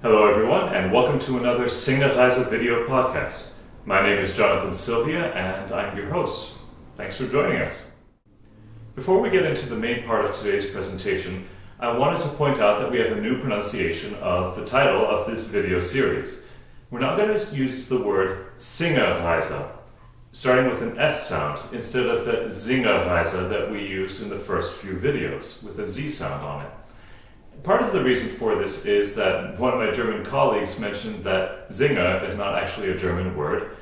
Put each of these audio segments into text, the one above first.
Hello everyone, and welcome to another Singerreise video podcast. My name is Jonathan Sylvia, and I'm your host. Thanks for joining us. Before we get into the main part of today's presentation, I wanted to point out that we have a new pronunciation of the title of this video series. We're now going to use the word Singerreise, starting with an S sound, instead of the Singerreise that we used in the first few videos, with a Z sound on it. Part of the reason for this is that one of my German colleagues mentioned that Singer is not actually a German word.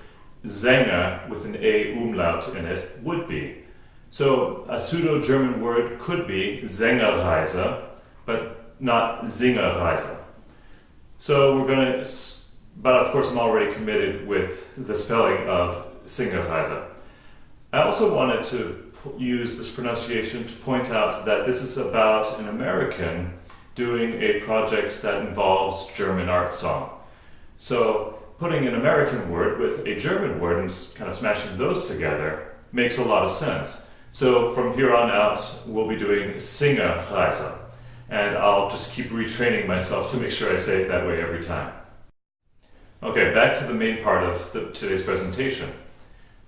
Sänger, with an A umlaut in it, would be. So a pseudo-German word could be Singerreise, but not Singerreise. So we're going to, but of course I'm already committed with the spelling of Singerreise. I also wanted to use this pronunciation to point out that this is about an American doing a project that involves German art song. So putting an American word with a German word and kind of smashing those together makes a lot of sense. So from here on out, we'll be doing Singerreise, and I'll just keep retraining myself to make sure I say it that way every time. Okay, back to the main part of today's presentation.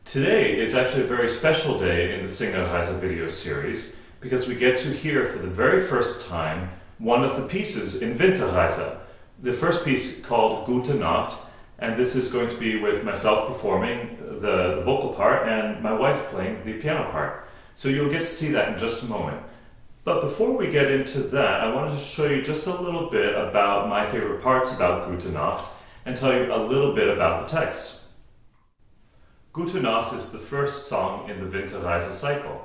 Today is actually a very special day in the Singerreise video series because we get to hear for the very first time one of the pieces in Winterreise. The first piece called Gute Nacht, and this is going to be with myself performing the vocal part and my wife playing the piano part. So you'll get to see that in just a moment. But before we get into that, I wanted to show you just a little bit about my favorite parts about Gute Nacht and tell you a little bit about the text. Gute Nacht is the first song in the Winterreise cycle.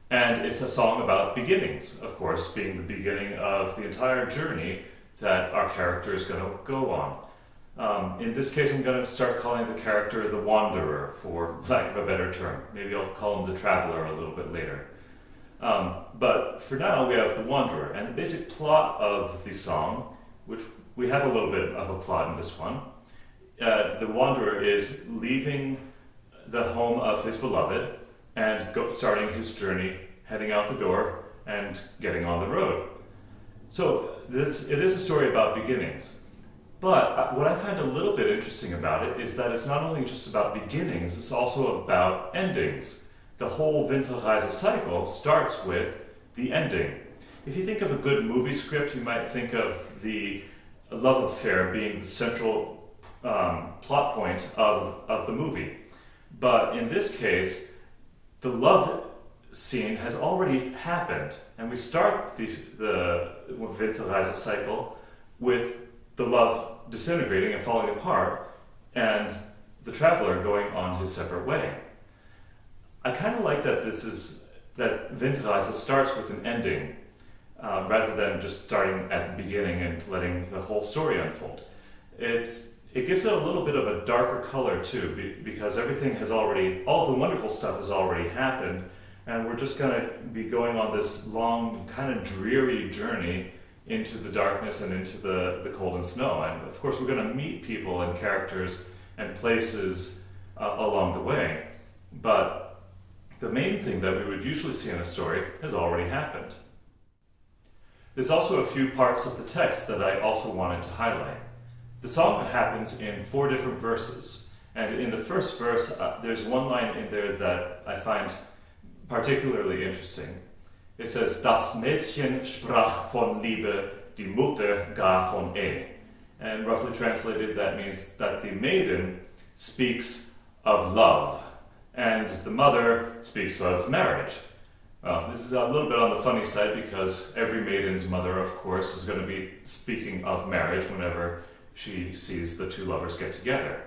And it's a song about beginnings, of course, being the beginning of the entire journey that our character is going to go on. In this case, I'm going to start calling the character the Wanderer, for lack of a better term. Maybe I'll call him the Traveler a little bit later. But for now, we have the Wanderer. And the basic plot of the song, which we have a little bit of a plot in this one, the Wanderer is leaving the home of his beloved and starting his journey, heading out the door and getting on the road. So it is a story about beginnings. But what I find a little bit interesting about it is that it's not only just about beginnings, it's also about endings. The whole Winterreise cycle starts with the ending. If you think of a good movie script, you might think of the love affair being the central plot point of the movie. But in this case, the love scene has already happened, and we start the Winterreise cycle with the love disintegrating and falling apart, and the traveler going on his separate way. I kind of like that that Winterreise starts with an ending, rather than just starting at the beginning and letting the whole story unfold. It gives it a little bit of a darker color too, because everything has already, all of the wonderful stuff has already happened, and we're just going to be going on this long, kind of dreary journey into the darkness and into the cold and snow. And of course, we're going to meet people and characters and places along the way. But the main thing that we would usually see in a story has already happened. There's also a few parts of the text that I also wanted to highlight. The song happens in 4 different verses, and in the first verse, there's one line in there that I find particularly interesting. It says, Das Mädchen sprach von Liebe, die Mutter gar von Ehe. And roughly translated, that means that the maiden speaks of love, and the mother speaks of marriage. This is a little bit on the funny side, because every maiden's mother, of course, is going to be speaking of marriage whenever she sees the two lovers get together.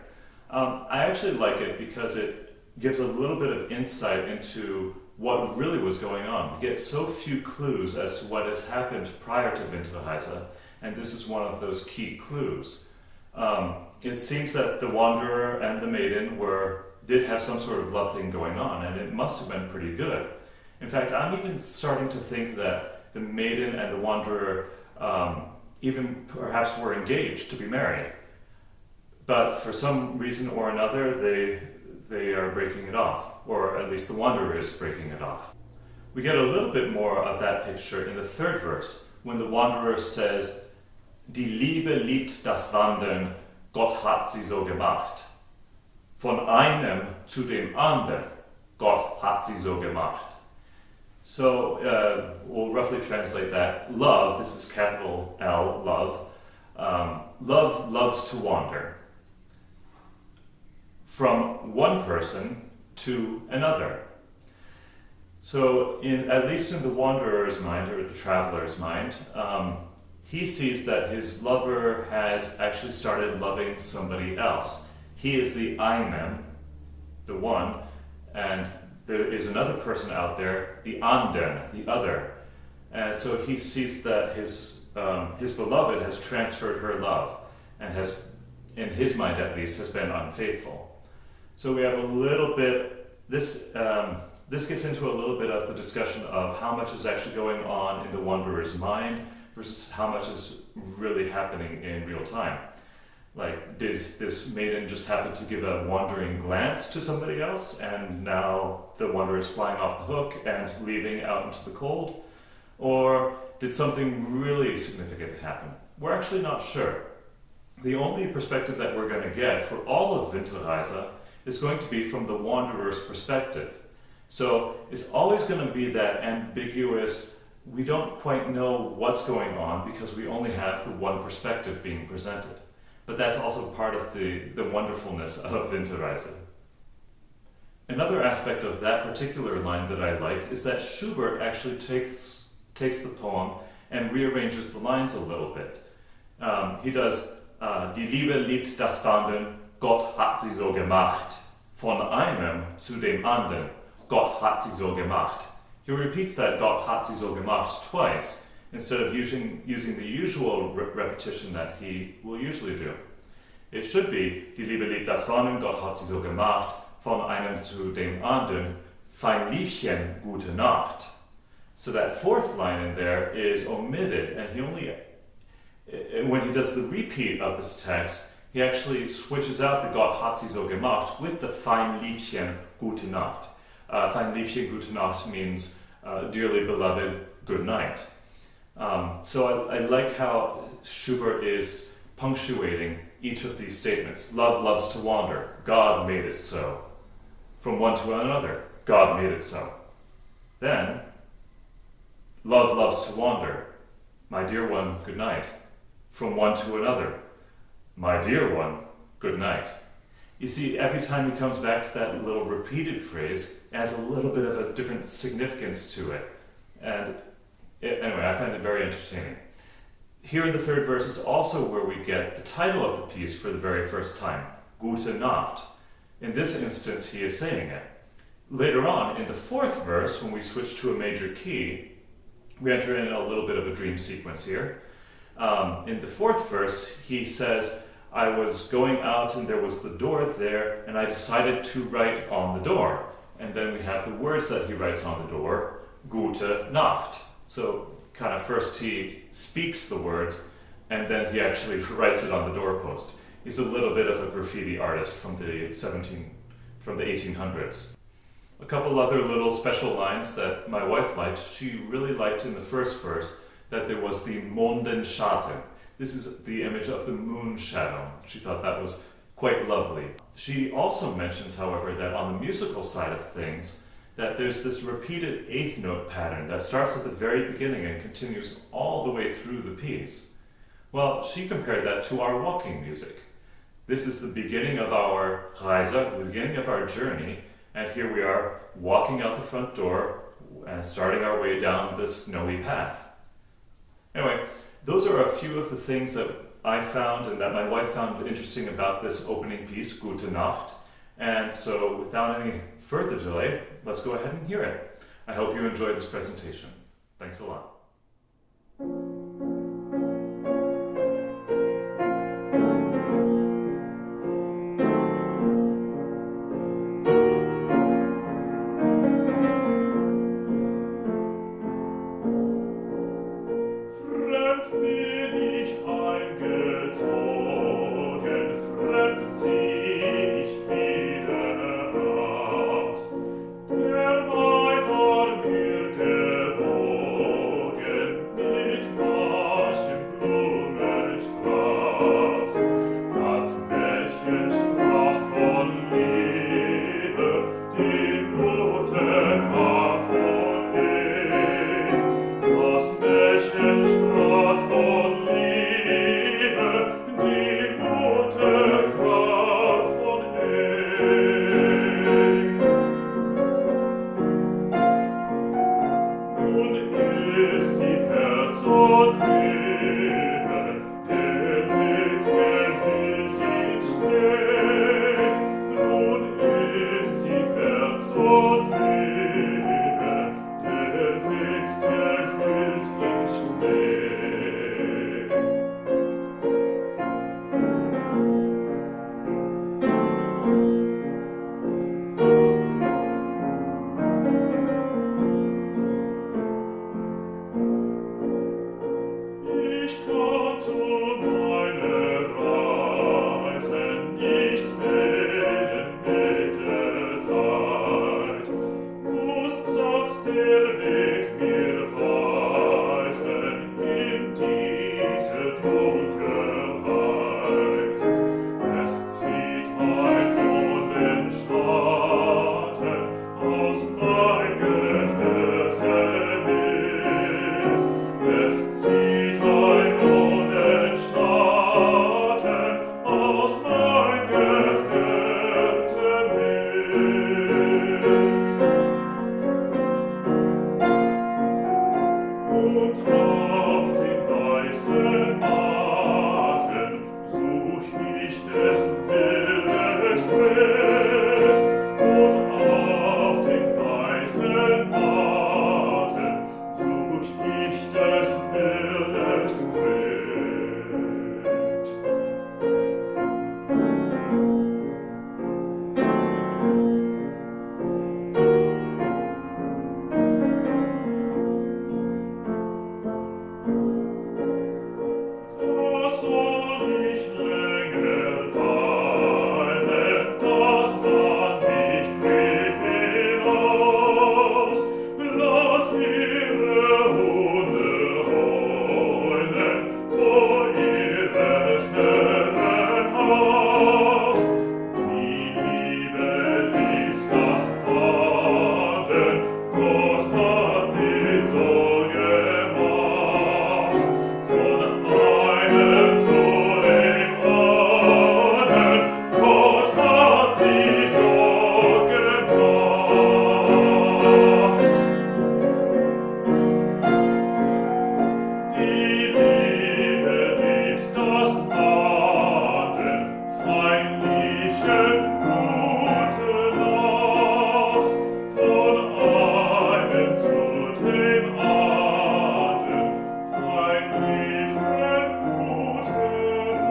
I actually like it because it gives a little bit of insight into what really was going on. We get so few clues as to what has happened prior to Winterreise, and this is one of those key clues. It seems that the Wanderer and the maiden did have some sort of love thing going on, and it must have been pretty good. In fact, I'm even starting to think that the maiden and the Wanderer even perhaps were engaged to be married. But for some reason or another, they are breaking it off, or at least the Wanderer is breaking it off. We get a little bit more of that picture in the third verse, when the Wanderer says, Die Liebe liebt das Wandern, Gott hat sie so gemacht. Von einem zu dem anderen, Gott hat sie so gemacht. So we'll roughly translate that. Love, this is capital L, love. Love loves to wander from one person to another. So at least in the wanderer's mind, or the traveler's mind, he sees that his lover has actually started loving somebody else. He is the einem, the one, and there is another person out there, the anderen, the other. And so he sees that his beloved has transferred her love and has, in his mind at least, has been unfaithful. So we have a little bit, this gets into a little bit of the discussion of how much is actually going on in the wanderer's mind versus how much is really happening in real time. Like, did this maiden just happen to give a wandering glance to somebody else and now the wanderer is flying off the hook and leaving out into the cold? Or did something really significant happen? We're actually not sure. The only perspective that we're going to get for all of Winterreise is going to be from the wanderer's perspective. So it's always going to be that ambiguous, we don't quite know what's going on because we only have the one perspective being presented. But that's also part of the wonderfulness of Winterreise. Another aspect of that particular line that I like is that Schubert actually takes the poem and rearranges the lines a little bit. He does, Die Liebe liebt das Wandern, Gott hat sie so gemacht. Von einem zu dem anderen, Gott hat sie so gemacht. He repeats that Gott hat sie so gemacht twice, instead of using the usual repetition that he will usually do. It should be, Die Liebe liebt das Wandern, Gott hat sie so gemacht, von einem zu dem anderen, fein Liebchen, gute Nacht. So that fourth line in there is omitted, and when he does the repeat of this text, he actually switches out the Gott hat sie so gemacht with the fein Liebchen, gute Nacht. Fein Liebchen, gute Nacht means dearly beloved, good night. So I like how Schubert is punctuating each of these statements. Love loves to wander. God made it so. From one to another. God made it so. Then, love loves to wander. My dear one, good night. From one to another. My dear one, good night. You see, every time he comes back to that little repeated phrase, it has a little bit of a different significance to it. And anyway, I find it very entertaining. Here in the third verse is also where we get the title of the piece for the very first time, Gute Nacht. In this instance, he is saying it. Later on, in the fourth verse, when we switch to a major key, we enter in a little bit of a dream sequence here. In the fourth verse, he says, I was going out and there was the door there, and I decided to write on the door. And then we have the words that he writes on the door, Gute Nacht. So kind of first he speaks the words, and then he actually writes it on the doorpost. He's a little bit of a graffiti artist from the 1800s. A couple other little special lines that my wife liked. She really liked in the first verse that there was the Mondenschatten. This is the image of the moon shadow. She thought that was quite lovely. She also mentions, however, that on the musical side of things, that there's this repeated eighth note pattern that starts at the very beginning and continues all the way through the piece. Well, she compared that to our walking music. This is the beginning of our Reise, the beginning of our journey, and here we are walking out the front door and starting our way down the snowy path. Anyway, those are a few of the things that I found and that my wife found interesting about this opening piece, Gute Nacht. And so without any further delay, let's go ahead and hear it. I hope you enjoy this presentation. Thanks a lot. ist die Welt so trübe, der Weg erhielt den Schnee. Nun ist die Welt so trübe, der Weg erhielt den Schnee. Ich kann zu meiner Reise nicht wählen mit der Zeit, muss samt der Weg mir weisen in diese Dunkelheit. Es zieht ein Mondenschatten aus mein Gefährte mit. Es zieht ein Mondenschatten aus mein Gefährte mit. Und auf den weißen Marken such ich des Wildes Feld. Und auf den weißen Marken such ich des Wildes Feld. Was soll ich länger weinen, dass man nicht treten aus? Lass ihre Hunde heulen vor ihres Herrenhaus. Die Liebe liebt das Wandern, Gott hat sie so gemacht. Von einem zu dem anderen, Gott hat sie so gemacht. Die Liebe liebt das Wandern, freundliche gute Nacht. Von einem zu dem anderen, freundliche gute Nacht.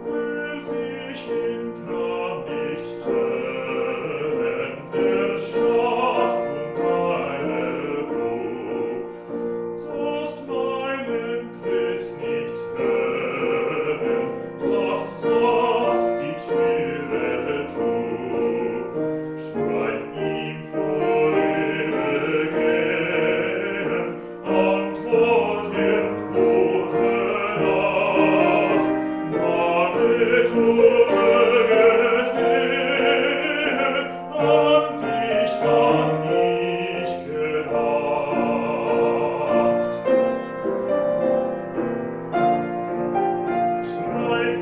Will dich im Traum nicht stören, der Schatten deiner Ruhe, sollst meinen Tritt nicht hören, sacht, sacht die Türe zu. Schreib ihm vorübergehen, Antwort ihr gute Nacht, damit du mögest sehen, an dich hab ich gedacht. Schreib ihm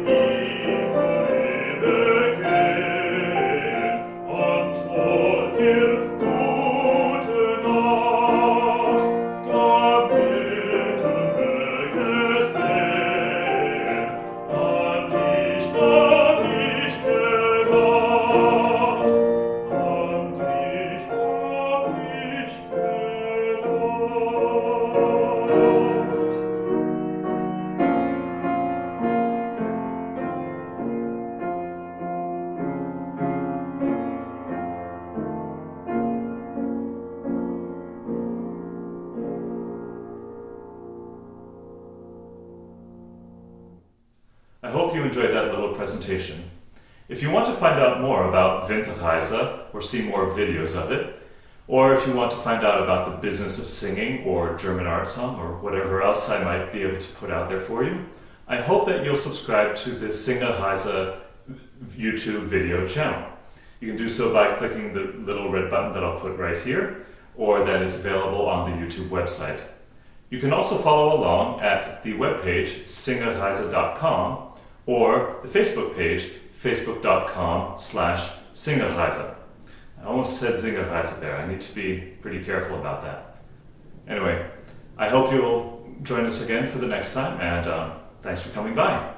vorübergehen, Antwort ihr gute Nacht, damit du mögest sehen, an dich hab ich gedacht, an dich hab ich gedacht. I hope you enjoyed that little presentation. If you want to find out more about Winterreise or see more videos of it, or if you want to find out about the business of singing or German art song or whatever else I might be able to put out there for you, I hope that you'll subscribe to the Singerreise YouTube video channel. You can do so by clicking the little red button that I'll put right here, or that is available on the YouTube website. You can also follow along at the webpage singerreise.com or the Facebook page facebook.com/Singerreise. I almost said Singerreise there. I need to be pretty careful about that. Anyway, I hope you'll join us again for the next time, and thanks for coming by.